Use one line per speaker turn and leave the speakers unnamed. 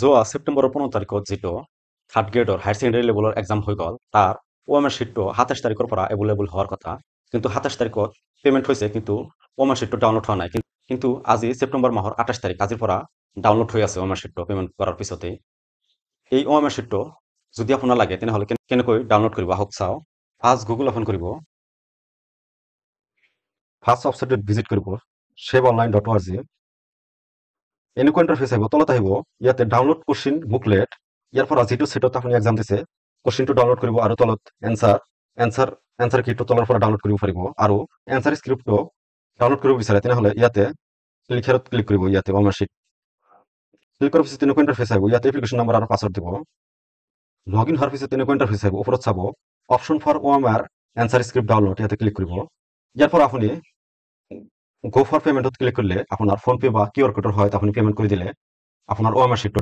যোৱা ছেপ্টেম্বৰৰ 15 তাৰিখত যিটো থাৰ্ড গ্ৰেডৰ হায়াৰ ছেকেণ্ডেৰী লেভেলৰ এক্সাম হৈ গ'ল তাৰ OMR শ্বিটটো 27 তাৰিখৰ পৰা এভেইলেবল হোৱাৰ কথা। কিন্তু 27 তাৰিখত পে'মেণ্ট হৈছে, কিন্তু OMR শ্বিটটো ডাউনলোড হোৱা নাই। কিন্তু আজি ছেপ্টেম্বৰ মাহৰ 28 তাৰিখ, আজিৰ পৰা ডাউনলোড হৈ আছে OMR শ্বিটটো পে'মেণ্ট কৰাৰ পিছতেই। এই OMR শ্বিটটো যদি আপোনাৰ লাগে তেনেহ'লে কেনেকৈ ডাউনলোড কৰিব আহক চাওঁ। ফাৰ্ষ্ট গুগল অপেন কৰিব। ফাৰ্ষ্ট ৱেবছাইটত ভিজিট কৰিব chefonline.org। এনেকুৱা ইণ্টাৰফেচ আহিব, তলত আহিব ইয়াতে ডাউনলোড কোশ্চিন বুকলেট। ইয়াৰ পৰা যিটো ছেটত আপুনি এক্সাম দিছে কোশ্চিনটো ডাউনলোড কৰিব আৰু তলত এনচাৰ কিটো তলৰ পৰা ডাউনলোড কৰিব পাৰিব। আৰু এনচাৰ স্ক্ৰিপ্টটো ডাউনলোড কৰিব বিচাৰে তেনেহ'লে ইয়াতে লিখাৰত ক্লিক কৰিব। ইয়াতে OMR শ্বিট ক্লিক কৰাৰ পিছত তেনেকুৱা ইণ্টাৰফেচ আহিব। ইয়াতে এপ্লিকেশ্যন নম্বৰ আৰু পাছৱৰ্ড দিব। লগ ইন হোৱাৰ পিছত তেনেকুৱা ইণ্টাৰফেচ আহিব। ওপৰত চাব option for OMR answer script download, ইয়াতে ক্লিক কৰিব। ইয়াৰ পৰা আপুনি গো ফৰ পেমেণ্টত ক্লিক কৰিলে আপোনাৰ ফোন পে বা QR কোডৰ সহায়ত আপুনি পেমেণ্ট কৰি দিলে আপোনাৰ OMR শ্বিটটো